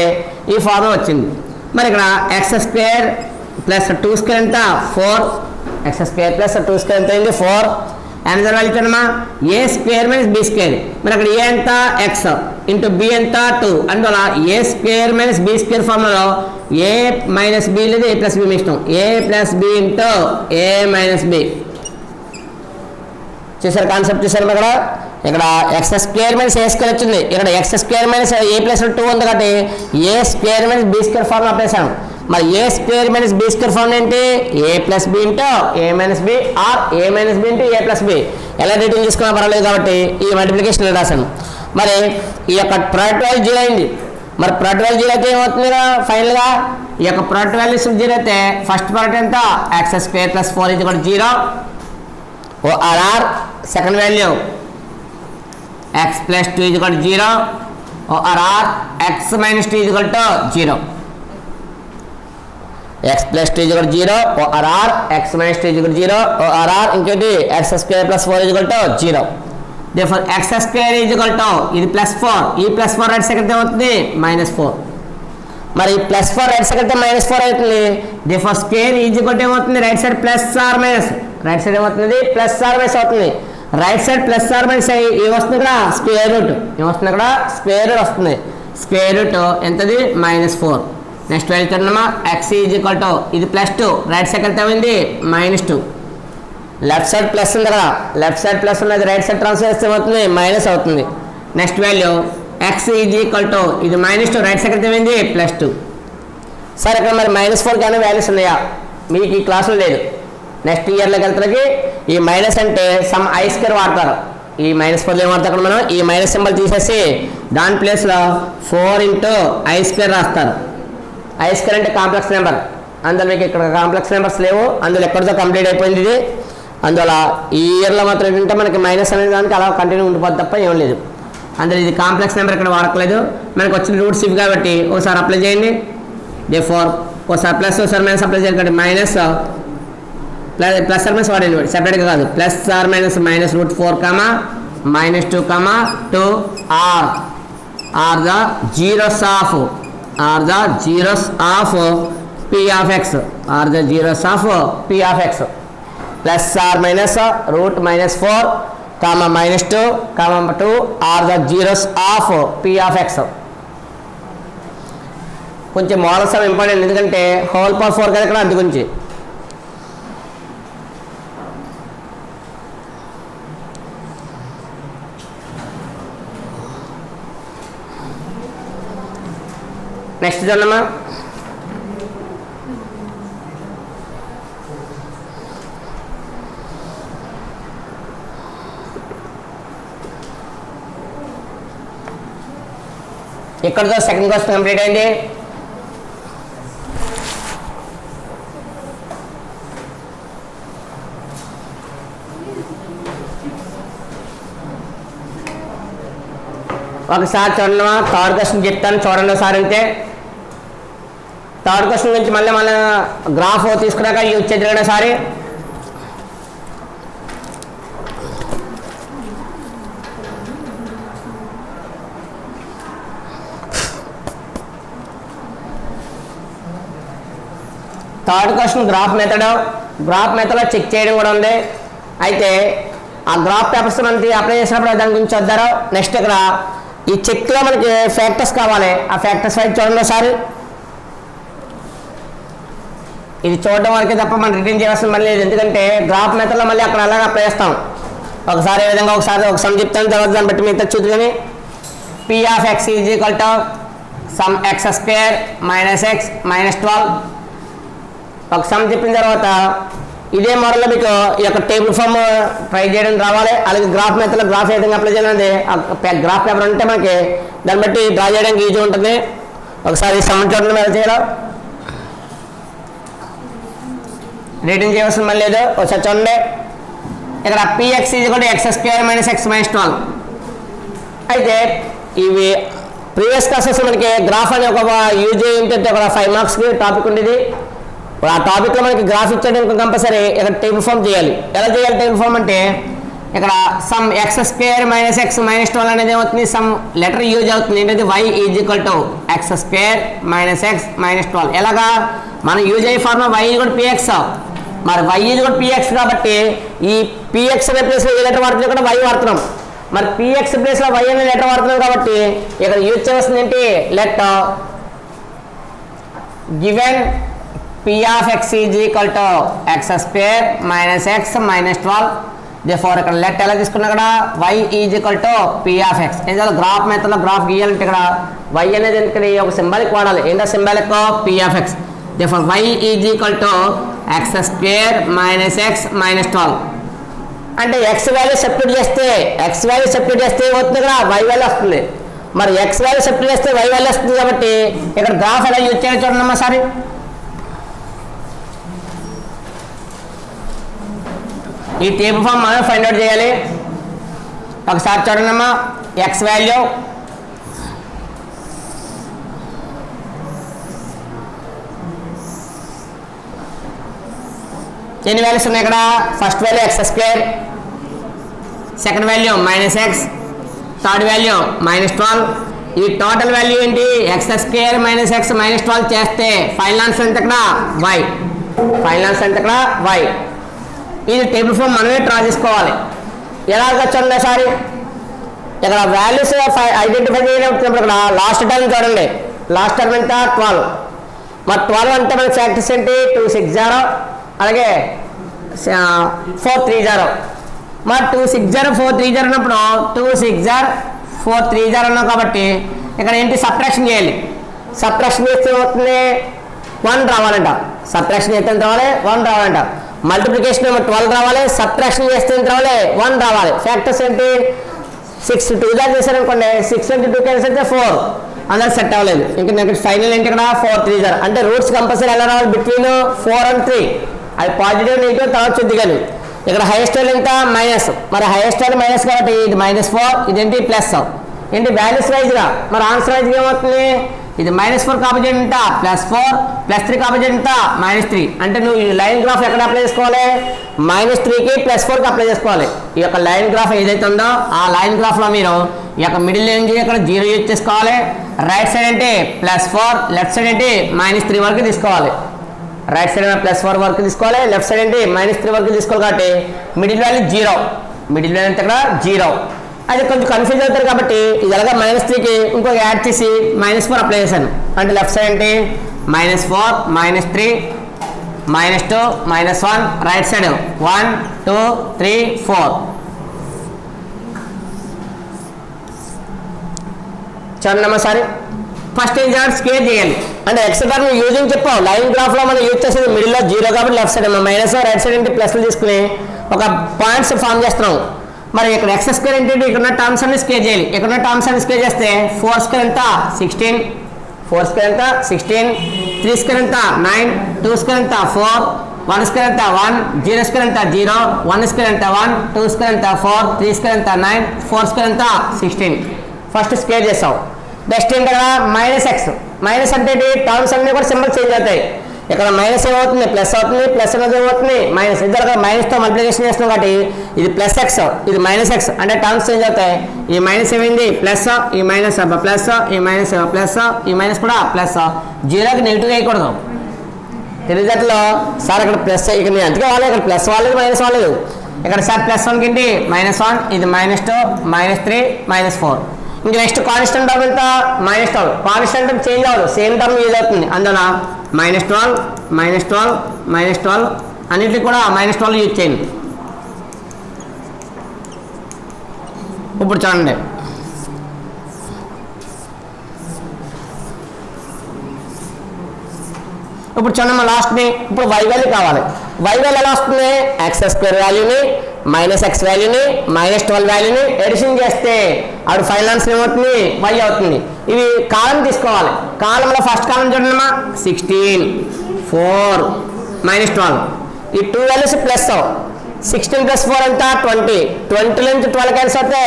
Speaker 1: ఈ ఫార్ములా వచ్చింది. మరి ఇక్కడ ఎక్స్ స్క్వేర్ ప్లస్ 2 స్క్వేర్ ఎంత 4, ఎక్స్ స్క్వేర్ ప్లస్ 2 స్క్వేర్ ఎంత అయింది 4. అనదర్ వాల్యూ చూడమ్మా ఏ స్క్వేర్ మైనస్ బి స్క్వేర్, మరి అక్కడ ఏ ఎంత ఎక్స్ ఇంటూ బి ఎంత 2. అందువల్ల a square minus b square ఫార్ములాలో ఏ మైనస్ బి లేదు ఏ ప్లస్ బి ఇష్టం, a plus b into a minus b. చూసారు కాన్సెప్ట్ చూసారు. ఇక్కడ x square minus a square వచ్చింది, ఇక్కడ x square minus a plus 2 ఉంది కాబట్టి a square minus b square formula అప్లేసాను. మరి a square minus b square formula ఏంటి a plus b into a minus b or a minus B into A plus B. ఎలా return చేసుకున్నా పర్వాలేదు కాబట్టి ఈ మల్టిప్లికేషన్ రాశాను. మరి ఈ యొక్క ప్రొడక్ట్ వాల్యూ 0 అయింది. మరి ప్రొడక్ట్ వాల్యూ 0 అయితే ఏమవుతుంది ఫైనల్గా ఈ యొక్క ప్రొడక్ట్ వాల్యూ 0 అయితే ఫస్ట్ ప్రొడక్ట్ ఎంత ఎక్స్ స్క్వేర్ ప్లస్ 4 ఇది కూడా 0 ORR. Second value X plus 2 ఇది కూడా 0 ఓఆర్ఆర్. ఎక్స్ మైనస్ 2 ఇది కూడా 0, x plus 2 is equal to 0 ORR, x minus 2 is equal to 0 ORR, ఇంకేంటి x square plus 4 is equal to 0. therefore x square is equal to ఇది plus 4, ఈ plus 4 right side ఏమవుతుంది minus 4. మరి plus 4 right side minus 4 అవుతుంది. therefore square is equal to ఏమవుతుంది right side plus or minus, right side ఏమవుతుంది plus or minus అవుతుంది. Right side plus or minus ఏమొస్తుంది ఇక్కడ స్క్వేర్ రూట్, ఏమొస్తుంది ఇక్కడ స్క్వేర్ రూట్ వస్తుంది. స్క్వేర్ రూట్ ఎంతది -4. నెక్స్ట్ వాల్యూ చూడమ్మా ఎక్స్ ఈజ్ ఈక్వల్ టు ఇది +2 రైట్ సైడ్ ఎంత అయింది -2. లెఫ్ట్ సైడ్ ప్లస్ ఉంది కదా, లెఫ్ట్ సైడ్ ప్లస్ ఉన్నది రైట్ సైడ్ ట్రాన్స్ఫర్ చేస్తే ఏమవుతుంది మైనస్ అవుతుంది. Next value X is equal to ఇది -2 రైట్ సైడ్ ఎంత అయింది +2. సార్ ఇక్కడ మరి -4 కానీ వాల్యూస్ ఉన్నాయా మీకు ఈ క్లాసులో లేదు. నెక్స్ట్ ఇయర్లోకి వెళ్తానికి ఈ మైనస్ అంటే సమ్ ఐ స్క్వేర్ వాడతారు. ఈ -4 ఏం వాడతారు అక్కడ మనం ఈ మైనస్ సింబల్ తీసేసి దాని ప్లేస్లో 4 ఇంటూ ఐ స్క్వేర్ రాస్తారు. ఐ స్క్వేర్ అంటే కాంప్లెక్స్ నెంబర్, అందులో మీకు ఇక్కడ కాంప్లెక్స్ నెంబర్స్ లేవు, అందులో ఎక్కడితో కంప్లీట్ అయిపోయింది ఇది. అందువల్ల ఈ ఇయర్లో మాత్రం ఏంటంటే మనకి మైనస్ అనే దానికి అలా కంటిన్యూ ఉండిపోద్ది తప్ప ఏం లేదు. అందులో ఇది కాంప్లెక్స్ నెంబర్ ఇక్కడ వాడకలేదు, మనకు వచ్చిన రూట్స్ ఇవి కాబట్టి ఒకసారి అప్లై చేయండి. therefore ఒకసారి ప్లస్ ఒకసారి మైనస్ అప్లై చేయాలి కాబట్టి మైనస్ ప్లస్ ఆర్ మైనస్ వాడండి సెపరేట్గా కాదు. Plus or minus -√4 -2 2 or the zeros of p of x, are the zeros of p of x. plus or minus √-4 -2 2 are the zeros of p of x. కొంచెం model some important, ఎందుకంటే whole power 4 కదా ఇక్కడ, అందు గురించి. Next చూడమ్మా ఇక్కడతో second question complete అయింది. ఒకసారి చూడండి, థర్డ్ క్వశ్చన్ చెప్తాను చూడండి సార్. అంతే థర్డ్ క్వశ్చన్ నుంచి మళ్ళీ గ్రాఫ్ తీసుకున్నాక యూజ్ చేద్దాం సారి. థర్డ్ క్వశ్చన్ గ్రాఫ్ మెథడ్లో చెక్ చేయడం కూడా ఉంది. అయితే ఆ గ్రాఫ్ పేపర్స్ మనకి అప్లై చేసినప్పుడు దాని గురించి వద్దారు. నెక్స్ట్ ఇక్కడ ఈ చెక్లో మనకి ఫ్యాక్టర్స్ కావాలి, ఆ ఫ్యాక్టర్స్ వైపు చూడండి ఒకసారి. ఇది చూడడం వరకే తప్ప మనం రిటర్న్ చేయాల్సిన మళ్ళీ లేదు, ఎందుకంటే గ్రాఫ్ మెథడ్లో మళ్ళీ అక్కడ అలాగే అప్లై చేస్తాం. ఒకసారి ఏ విధంగా ఒకసారి ఒక సమ్ చెప్తాను, తర్వాత దాన్ని బట్టి మిగతా చూద్దామని. P of X is equal to some x square minus x minus 12. ఒక సమ్ చెప్పిన తర్వాత ఇదే మోడల్లో మీకు ఈ యొక్క టేబుల్ ఫామ్ ట్రై చేయడం రావాలి. అలాగే గ్రాఫ్ మెథడ్లో గ్రాఫ్ ఏ విధంగా అప్లై చేయాలనేది గ్రాఫ్ పేపర్ ఉంటే మనకి దాన్ని బట్టి డ్రా చేయడానికి ఈజీ ఉంటుంది. ఒకసారి సమ్ చూడండి, మీద చేయడం రేటింగ్ చేయవలసిన మళ్ళీ లేదు. ఒకసారి చూడండి, ఇక్కడ పిఎక్స్ ఈజ్ కూడా X square minus x minus 12. అయితే ఇవి ప్రీవియస్ క్లాసెస్ మనకి గ్రాఫ్ అని ఒక యూజ్ ఏంటంటే ఒక 5 మార్క్స్కి టాపిక్ ఉండేది. ఆ టాపిక్లో మనకి గ్రాఫ్ ఇచ్చాడు కంపల్సరీ ఇక్కడ టేబుల్ ఫామ్ చేయాలి. ఎలా చేయాలి టేబుల్ ఫామ్ అంటే ఇక్కడ some x square minus x minus 12 అనేది ఏమవుతుంది, సమ్ లెటర్ యూజ్ అవుతుంది. ఏంటంటే y is equal to x square minus x minus 12. ఎలాగా మనం యూజ్ అయ్యే ఫార్ములా వై ఈజ్ కూడా పిఎక్స్, మరి వై ఈజ్ కూడా పిఎక్స్ కాబట్టి ఈ పిఎక్స్ అనే ప్లేస్లో ఏ లెటర్ వాడుతుంది, ఇక్కడ వై వాడుతున్నాం. మరి పిఎక్స్ ప్లేస్లో వై అనే లెటర్ వాడుతున్నాం కాబట్టి ఇక్కడ యూజ్ చేయాల్సింది ఏంటి, let given P of x is equal to x square minus x minus 12. therefore ఇక్కడ లెట్ ఎలా తీసుకున్నా ఇక్కడ y is equal to P of x. ఏదో గ్రాఫ్ మెథడ్లో గ్రాఫ్ గీయాలంటే ఇక్కడ y అనేది ఇక్కడ ఒక సింబాలిక్ వాడాలి. ఏంటో symbolic P of x. therefore y is equal to x square minus x minus 12. అంటే x వాల్యూ సబ్స్టిట్యూట్ చేస్తే ఏమవుతుంది, ఇక్కడ y వాల్యూ వస్తుంది. మరి x వాల్యూ సబ్స్టిట్యూట్ చేస్తే y వాల్యూ వస్తుంది కాబట్టి ఇక్కడ గ్రాఫ్ ఎలా యూజ్ చేయాలి చూడండి అమ్మా. సారీ ఈ టేబుల్ ఫామ్ మనం ఫైండ్ అవుట్ చేయాలి. ఒకసారి చూడండి అమ్మా, ఎక్స్ వాల్యూ ఎన్ని వాల్యూస్ ఉన్నాయి ఇక్కడ, first value x square, second value minus X, third value minus 12. ఈ టోటల్ వాల్యూ ఏంటి, X square minus x minus 12 చేస్తే ఫైనల్ ఆన్సర్ ఎంత ఇక్కడ వై. ఇది టేబుల్ ఫామ్ మనమే డ్రా చేసుకోవాలి. ఎలాగ చూడండి సారి ఇక్కడ వాల్యూస్ ఐడెంటిఫై చేయడం ఇక్కడ లాస్ట్ టర్మ్ చూడండి, లాస్ట్ టర్మ్ ఎంత 12. మరి 12 అంటే మనకి ఫ్యాక్టర్స్ ఏంటి 260 అలాగే 430. మరి 260 430 ఉన్నప్పుడు 260 430 ఉన్నాం కాబట్టి ఇక్కడ ఏంటి సబ్ట్రాక్షన్ చేయాలి. సబ్ట్రాక్షన్ చేస్తే ఏమవుతుంది 1 రావాలంట. సబ్ట్రాక్షన్ చేస్తే ఎంత రావాలి 1 రావాలంట. మల్టిప్లికేషన్ ఏమో 12 రావాలి, సబ్ట్రాక్షన్ చేస్తే ఎంత రావాలి 1 రావాలి. ఫ్యాక్టర్స్ ఏంటి 6 2 చేశారనుకోండి 6 into 2 క్యాన్సిల్ అయితే 4, అందరికి సెట్ అవ్వలేదు. ఇంకా నెక్స్ట్ ఫైనల్ ఏంటి ఇక్కడ 430 అంటే రూట్స్ కంపల్సరీ ఎలా రావాలి బిట్వీన్ 4 and 3. అది పాజిటివ్ నెగిటివ్ తర్వాత చూద్ది. కానీ ఇక్కడ హైయెస్ట్ వాల్యూ ఎంత మైనస్, మరి హైయెస్ట్ వాల్యూ మైనస్ కాబట్టి ఇది -4, ఇదేంటి ప్లస్. ఏంటి వాల్యూస్ వైజ్గా మరి ఆన్సర్ వైజ్గా ఏమవుతుంది, ఇది -4 కాపోజిట్ ఎంత +4, +3 కాపోజిట్ ఎంత -3. అంటే నువ్వు ఈ లైన్ గ్రాఫ్ ఎక్కడ అప్లై చేసుకోవాలి, -3కి +4కి అప్లై చేసుకోవాలి. ఈ యొక్క లైన్ గ్రాఫ్ ఏదైతే ఉందో ఆ లైన్ గ్రాఫ్లో మీరు ఈ యొక్క మిడిల్ ఏం చేయాలి, ఇక్కడ 0 యూజ్ చేసుకోవాలి. రైట్ సైడ్ అంటే +4, లెఫ్ట్ సైడ్ అంటే -3 వరకు తీసుకోవాలి. రైట్ సైడ్ +4 వరకు తీసుకోవాలి, లెఫ్ట్ సైడ్ అంటే -3 వరకు తీసుకోవాలి. కాబట్టి మిడిల్ వాల్యూ 0, మిడిల్ వాల్యూ అంటే ఇక్కడ 0. అది కొంచెం కన్ఫ్యూజ్ అవుతారు కాబట్టి ఇది ఎలాగా -3కి ఇంకొక యాడ్ చేసి -4 అప్లై చేశాను. అంటే లెఫ్ట్ సైడ్ అంటే -4 -3 -2 -1, రైట్ సైడ్ 1 2 3 4. చూడండి సారి ఫస్ట్ ఏం చేయాలి స్క్వేర్ చేయాలి. అంటే ఎక్స్ టర్మ్ యూజింగ్ చెప్పాం లైన్ గ్రాఫ్లో మనం యూజ్ చేసేది మిడిల్లో 0 కాబట్టి left side minus, right side అంటే ప్లస్లు తీసుకుని ఒక పాయింట్స్ ఫామ్ చేస్తున్నాం. మరి ఇక్కడ ఎక్స్ స్క్వేర్ ఏంటంటే ఇక్కడ టర్మ్స్ అన్ని స్క్వేర్ చేయాలి. ఇక్కడ టర్మ్స్ అన్ని స్క్వేర్ చేస్తే 4 స్క్వేర్ ఎంత 16, 4 స్క్వేర్ ఎంత 16, 3 స్క్వేర్ ఎంత 9, 2 స్క్వేర్ ఎంత 4, 1 స్క్వేర్ ఎంత 1, 0 స్క్వేర్ ఎంత 0, 1 స్క్వేర్ ఎంత 1, 2 స్క్వేర్ ఎంత 4, 3 స్క్వేర్ ఎంత 9, 4 స్క్వేర్ ఎంత 16. ఫస్ట్ స్క్వేర్ చేస్తాం. నెక్స్ట్ ఏంటి కదా -x. మైనస్ అంటే టర్మ్స్ అన్నీ కూడా సింబల్ చేంజ్ అవుతాయి. ఇక్కడ మైనస్ ఏమవుతుంది ప్లస్ అవుతుంది, ప్లస్ అనేది ఏమవుతుంది మైనస్. ఇద్దరు మైనస్తో మల్టిప్లికేషన్ చేస్తున్నాం కాబట్టి ఇది +x, ఇది -x అంటే టర్మ్స్ చేంజ్ అవుతాయి. ఈ మైనస్ ఏమైంది ప్లస్, ఈ మైనస్ ప్లస్, ఈ మైనస్ ప్లస్, ఈ మైనస్ కూడా ప్లస్. 0కి నెగిటివ్ వేయకూడదు. తెలివితేటలో సార్ ఇక్కడ ప్లస్, ఇక్కడ నేను అందుకే వాళ్ళే ఇక్కడ ప్లస్ వాళ్ళేది మైనస్ వాళ్ళేదు. ఇక్కడ సార్ +1 కింది -1, ఇది -2 -3 -4. ఇంక నెక్స్ట్ కాన్స్టెంట్ టర్మ్ ఎంత -టర్మ్. కాన్స్టెంట్ చేంజ్ అవ్వదు, సేమ్ టర్మ్ యూజ్ అవుతుంది. అందువల్ల -12 అన్నిటికి కూడా -12 యూజ్ చేయండి. ఇప్పుడు చూడండి, ఇప్పుడు చూడమ్మా లాస్ట్ని. ఇప్పుడు y వాల్యూ కావాలి. y వాల్యూ ఎలా వస్తుంది? x² వాల్యూని -x వాల్యూని -12 వాల్యూని ఎడిషన్ చేస్తే అప్పుడు ఫైనల్ ఆన్సర్ ఏమవుతుంది? y అవుతుంది. ఇవి కాలం తీసుకోవాలి. కాలంలో ఫస్ట్ కాలం చూడమ్మా 16 4 -12. ఈ 2 వాల్యూస్ ప్లస్ 16 + 4 ఎంత 20. 20 నుంచి 12 క్యాన్సిల్ అవుతే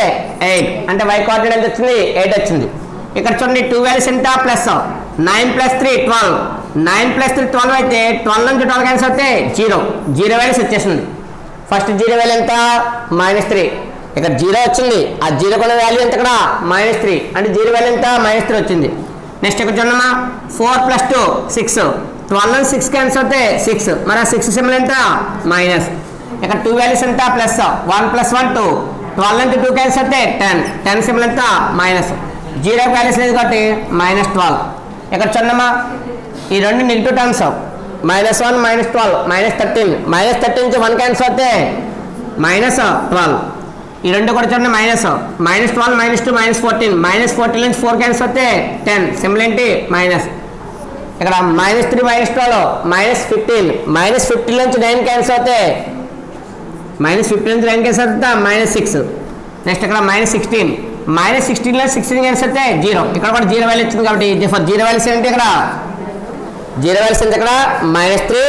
Speaker 1: 8 అంటే y కోఆర్డినేట్ ఎంత వచ్చింది? 8 వచ్చింది. ఇక్కడ చూడండి 2 వాల్యూస్ ఎంత ప్లస్ 9 + 3 12. 9 + 3 12 అయితే 12 నుంచి 12 క్యాన్సిల్ అవుతే 0 వాల్యూస్ వచ్చేసింది. ఫస్ట్ 0 వాల్యూ ఎంత? -3. ఇక్కడ 0 వచ్చింది. ఆ 0 కొన్న వాల్యూ ఎంత? ఇక్కడ -3 అంటే 0 వాల్యూ ఎంత? -3 వచ్చింది. నెక్స్ట్ ఇక్కడ చూడమ్మా 4 + 2 6. 12 నుంచి 6 క్యాన్సిల్ అవుతే 6. మరి ఆ 6 సింబల్ ఎంత? మైనస్. ఇక్కడ 2 వాల్యూస్ ఎంత? ప్లస్ 1 + 1 2. 12 నుంచి 2 క్యాన్సిల్ అవుతే 10 సింబల్ ఎంత? మైనస్. 0 వాల్యూస్ లేదు కాబట్టి -12. ఇక్కడ చూడమ్మా ఈ రెండు నెగిటివ్ టర్మ్స్ -1 -12 -13. -13 నుంచి 1 క్యాన్సిల్ అవుతే -12. ఈ రెండు కూడా చూడండి -12 -2 -14. -14 నుంచి 4 క్యాన్సిల్ అవుతే 10 సింబల్ ఏంటి? మైనస్. ఇక్కడ -3 -12 -15. -15 నుంచి 9 క్యాన్సిల్ అవుతే -15 నుంచి 9 క్యాన్సిల్ అవుతే -6. నెక్స్ట్ ఇక్కడ -16. -16 లో 16 క్యాన్సిల్ అయితే 0. ఇక్కడ కూడా 0 వాల్యూ వచ్చింది కాబట్టి 0 వాల్యూస్ ఏంటి? ఇక్కడ 0 వాల్యూస్ ఎంత? ఇక్కడ -3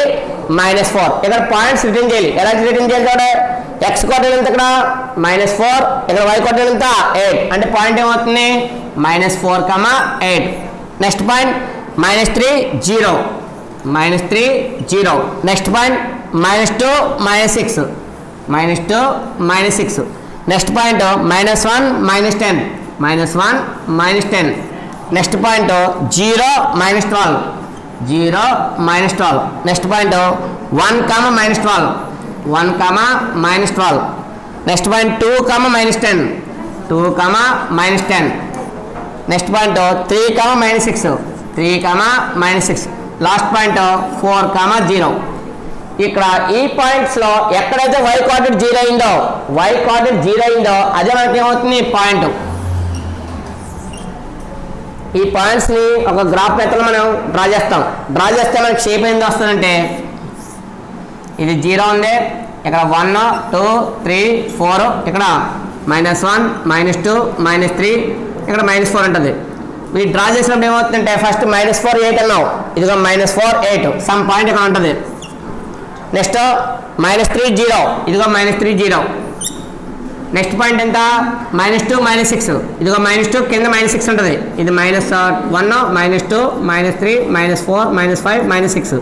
Speaker 1: -4. ఇక్కడ పాయింట్స్ రిటర్న్ చేయాలి. ఎలా రిటర్న్ చేయాలి చూడండి. x కోఆర్డినేట్ ఎంత? ఇక్కడ -4. ఇక్కడ y కోఆర్డినేట్ ఎంత? 8 అంటే పాయింట్ ఏమవుతుంది? -4, 8. Next point -3 0 next point -2 -6 next point -1 -10 next point 0 -12 next point 1, -12 next point 2, -10 next point 3, -6 last point 4, 0. ఇక్కడ ఈ పాయింట్స్ లో ఎక్కడైతే y కోఆర్డినేట్ 0 అయిందో అదే మనకి ఏమవుతుంది? పాయింట్. ఈ పాయింట్స్ ని ఒక గ్రాఫ్ మెథడ్లో మనం డ్రా చేస్తే మనకి షేప్ ఏంది వస్తుందంటే ఇది 0 ఉంది. ఇక్కడ 1 2 3 4 ఇక్కడ -1 -2 -3 ఇక్కడ -4 ఉంటుంది. మీరు డ్రా చేసినప్పుడు ఏమవుతుందంటే ఫస్ట్ -4 8 అన్నావు. ఇదిగో -4 8 సమ్ పాయింట్ ఇక్కడ ఉంటుంది. నెక్స్ట్ -3 0 ఇదిగో -3 0. నెక్స్ట్ పాయింట్ ఎంత? -2 -6 ఇదిగో -2 కింద -6 ఉంటుంది. ఇది -1 -2 -3 -4 -5 -6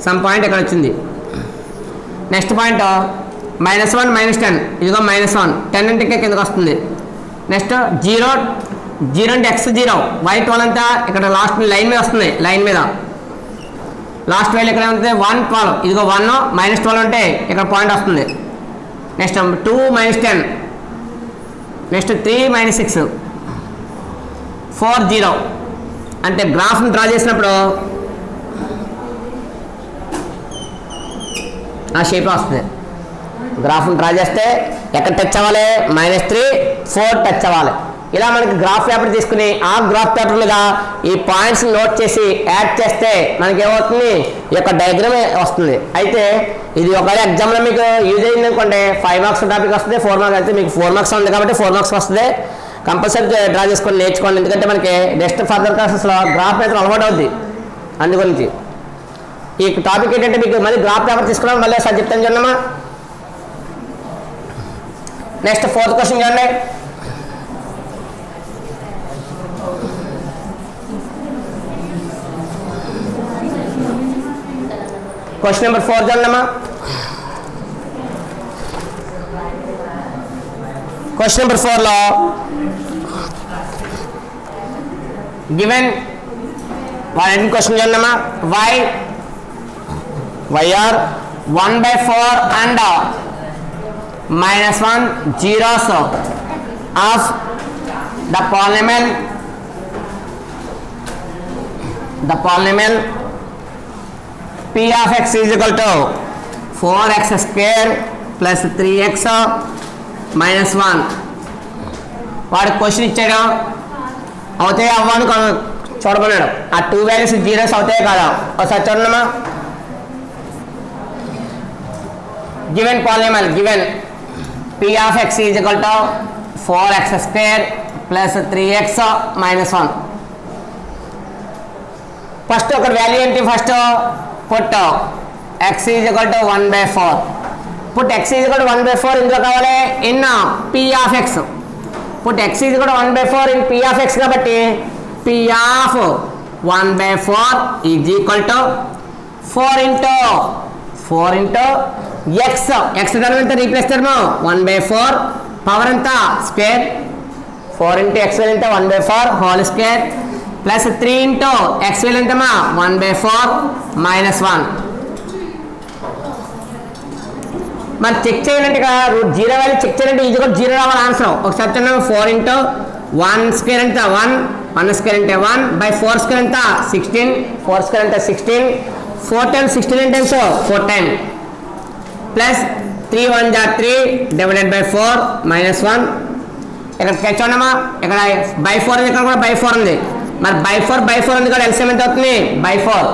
Speaker 1: సమ్ పాయింట్ ఇక్కడ వచ్చింది. నెక్స్ట్ పాయింట్ -1 -10 ఇదిగో -1 10 అంటే కిందకి వస్తుంది. నెక్స్ట్ 0 అంటే x 0 y 12 అంతా ఇక్కడ లాస్ట్ లైన్ మీద వస్తుంది. లైన్ మీద లాస్ట్ వాల్యూ ఎక్కడ ఉంటుంది? 1 12 ఇదిగో 1 -12 అంటే ఇక్కడ పాయింట్ వస్తుంది. నెక్స్ట్ 2 -10 నెక్స్ట్ 3 -6 4 0 అంటే గ్రాఫ్ని డ్రా చేసినప్పుడు ఆ షేప్ వస్తుంది. గ్రాఫ్ని డ్రా చేస్తే ఎక్కడ టచ్ అవ్వాలి? -3 4 టచ్ అవ్వాలి. ఇలా మనకి గ్రాఫ్ పేపర్ తీసుకుని ఆ గ్రాఫ్ పేపర్ మీద ఈ పాయింట్స్ నోట్ చేసి యాడ్ చేస్తే మనకి ఏమవుతుంది? ఈ యొక్క డయాగ్రామ్ వస్తుంది. అయితే ఇది ఒకవేళ ఎగ్జామ్లో మీకు యూజ్ అయింది అనుకోండి 5 మార్క్స్ టాపిక్ వస్తుంది. 4 మార్క్స్ అయితే మీకు 4 మార్క్స్ ఉంది కాబట్టి 4 మార్క్స్ వస్తుంది. కంపల్సరీ డ్రా చేసుకొని నేర్చుకోండి. ఎందుకంటే మనకి నెక్స్ట్ ఫర్దర్ క్లాసెస్లో గ్రాఫ్ పేపర్ అలవాటు అవుద్ది. అందు గురించి ఈ టాపిక్ ఏంటంటే మీకు మళ్ళీ గ్రాఫ్ పేపర్ తీసుకున్నాం మళ్ళీ ఒకసారి చెప్తాను చూడమ్మా. నెక్స్ట్ 4th క్వశ్చన్ చూడండి. క్వశ్చన్ నెంబర్ 4 చూడమ్మా. క్వశ్చన్ నెంబర్ 4లో గివెన్ వాళ్ళ క్వశ్చన్ చూడమ్మా. y are 1/4 and -1 zeros of the polynomial P of x is equal to 4x square plus 3x minus 1. వాడు క్వశ్చన్ ఇచ్చాడు, అవుతాయి అవ్వను చూడమన్నాడు. ఆ 2 వాల్యూస్ జీరోస్ అవుతాయి కదా, ఒకసారి చూడమ్మా. Given polynomial given P of x is equal to 4x square plus 3x minus 1. First ఒక వాల్యూ ఏంటి, first put x is equal to 1/4. Put x is equal to 1/4 ఇందులో కావాలి in P of x. Put x is equal to 1/4 in P of x కాబట్టి P of 1/4 is equal to 4 into x. x term ఎంత replace term 1/4 power ఎంత square 4 into x value ఎంత 1/4 whole square plus 3 into x value ఎంతమా 1/4 minus 1. మరి check చేయాలంటే కదా route 0 value check చేయాలంటే ఇది కూడా 0 రావాలి ఆన్సర్. ఒకసారి చెప్తున్నాము 4 into 1 స్క్వేర్ ఎంత 1 స్క్వేర్ అంటే 1/4 స్క్వేర్ ఎంత 16 4 స్క్వేర్ అంటే 16 4 times 16 times 4 times plus 3 1 3 divided by 4 minus 1. ఇక్కడ చూడమ్మా, ఇక్కడ by4 ఉంది, ఇక్కడ కూడా by4 ఉంది. మరి by4 ఉంది కూడా ఎల్సిఎం ఎంత అవుతుంది by4.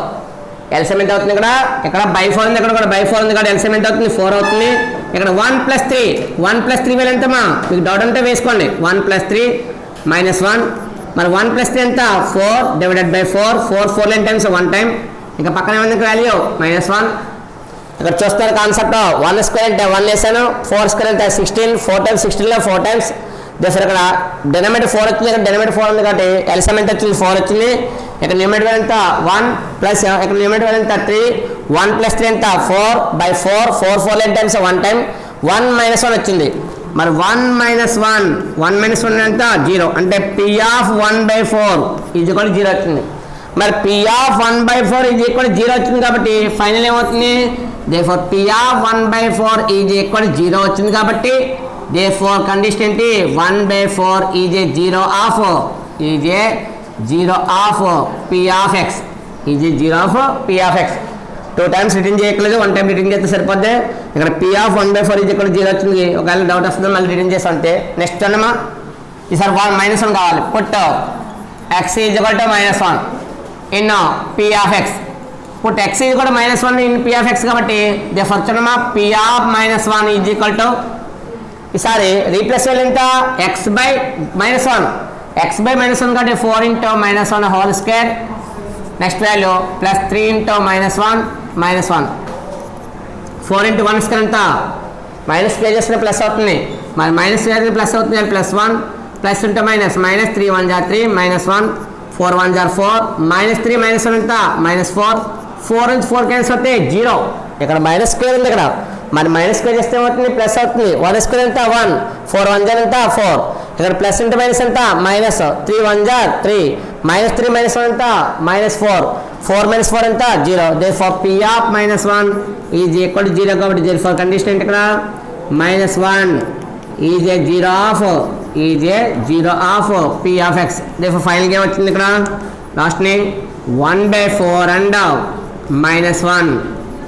Speaker 1: ఎల్సిఎం ఎంత అవుతుంది, ఇక్కడ by4 ఉంది, ఇక్కడ కూడా by4 ఉంది కాబట్టి ఎల్సిఎం ఎంత అవుతుంది 4 అవుతుంది. ఇక్కడ 1 + 3 వేలు ఎంతమా మీకు డౌట్ ఉంటే వేసుకోండి. 1 + 3 minus 1. మరి 1 + 3 ఎంత 4 డివైడెడ్ బై 4 4 టైమ్స్ 1 టైం. ఇంకా పక్కన ఏమైంది వాల్యూ -1. ఇక్కడ చూస్తారు కాన్సెప్ట్ 1 స్క్వేర్ అంటే 1 వేసాను 4 స్క్వేర్ అంటే 16 4 times 16లో 4 times. దేర్ ఇక్కడ డెనోమినేటర్ 4 వచ్చింది, ఇక్కడ డెనోమినేటర్ 4 ఉంది కాబట్టి ఎల్సిఎం ఎంత వచ్చింది 4 వచ్చింది. ఇక్కడ న్యూమరేటర్ వాల్యూ ఎంత 1 ప్లస్ ఇక్కడ న్యూమరేటర్ వాల్యూ ఎంత 3 1 + 3 ఎంత 4/4 4 టైమ్స్ 1 టైం 1 - 1 వచ్చింది. మరి 1 - 1 ఎంత 0 అంటే P of 1/4 is equal to 0 వచ్చింది. మరి P of 1/4 is equal to 0 వచ్చింది కాబట్టి ఫైనల్ ఏమవుతుంది, therefore P of 1/4 is equal to 0 వచ్చింది కాబట్టి దేర్ఫోర్ కండిషన్ ఏంటి 1/4 is a 0 of P of x is a 0 of P of x. 2 times return చేయట్లేదు, 1 time return చేస్తే సరిపోద్ది. ఇక్కడ P of 1/4 is equal to 0 వచ్చింది. ఒకవేళ డౌట్ వస్తుంది మళ్ళీ రిటర్న్ చేస్తాం అంతే. నెక్స్ట్ అన్నమా ఈసారి -1 కావాలి. Put x is equal to -1 in P of x. Put x is equal to -1 in P of x కాబట్టి దేర్ఫోర్ చూడమ్మా P of -1 is equal to ఈసారి రీప్లేస్ వాల్యూ ఎంత x/-1 x/-1 కాబట్టి 4 into -1 whole square. Next value plus 3 into -1 4 into 1 square ఎంత minus pay చేస్తే plus అవుతుంది. మరి minus చేస్తే ప్లస్ అవుతుంది, +1 ప్లస్ ఉంటే మైనస్ -3 1 3 -1 4 1 4 -3 -1 ఎంత -4 4 నుంచి 4 క్యాన్సిల్ అవుతాయి 0. ఇక్కడ మైనస్ స్క్వేర్ ఉంది, ఇక్కడ మరి మైనస్ స్క్వేర్ చేస్తే ఏమవుతుంది ప్లస్ అవుతుంది. 1 స్క్వేర్ ఎంత 1 4 1 ఎంత 4 ఇక్కడ ప్లస్ ఇంటూ మైనస్ ఎంత -3 1 3 -3 -1 ఎంత -4 4 -4 ఎంత 0. Therefore P of -1 is equal to 0 కాబట్టి దేర్ఫోర్ కండిషన్ ఏంటి ఇక్కడ -1 is a 0 of P of x. Therefore final ఏం వచ్చింది ఇక్కడ లాస్ట్ ని 1/4 and -1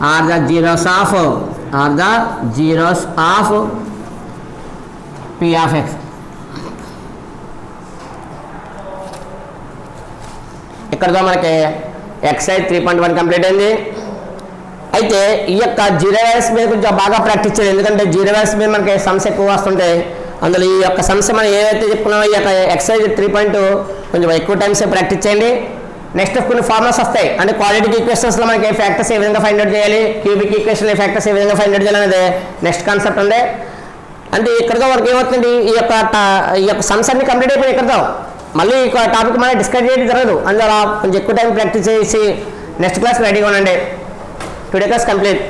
Speaker 1: are the zeros of P of x. ఇక్కడతో మనకి ఎక్సైజ్ 3.1 కంప్లీట్ అయింది. అయితే ఈ యొక్క జీరో వాల్యూస్ మీద కొంచెం బాగా ప్రాక్టీస్ చేయాలి, ఎందుకంటే జీరో వాల్యూస్ మీద మనకి సమ్స్ ఎక్కువ వస్తుంటాయి. అందులో ఈ యొక్క సమ్స్ మనం ఏవైతే చెప్పుకున్నామో ఈ యొక్క ఎక్సైజ్ 3.2 కొంచెం ఎక్కువ టైమ్స్ ప్రాక్టీస్ చేయండి. నెక్స్ట్ కొన్ని ఫార్ములాస్ వస్తాయి, అంటే క్వాడ్రాటిక్ ఈక్వేషన్స్లో మనకి ఫ్యాక్టర్స్ ఏ విధంగా ఫైండ్ అవుట్ చేయాలి, క్యూబిక్ ఈక్వేషన్ ఫ్యాక్టర్స్ ఏ విధంగా ఫైండ్ అవుట్ చేయాలి అనేది నెక్స్ట్ కాన్సెప్ట్ ఉంది. అంటే ఇక్కడతో వరకు ఏమవుతుంది ఈ యొక్క సమ్స్ అన్ని కంప్లీట్ అయిపోయి ఇక్కడతో మళ్ళీ ఈ టాపిక్ మనం డిస్కస్ చేయడం జరగదు. అందులో కొంచెం ఎక్కువ టైం ప్రాక్టీస్ చేసి నెక్స్ట్ క్లాస్ రెడీగా ఉండండి. Today class complete.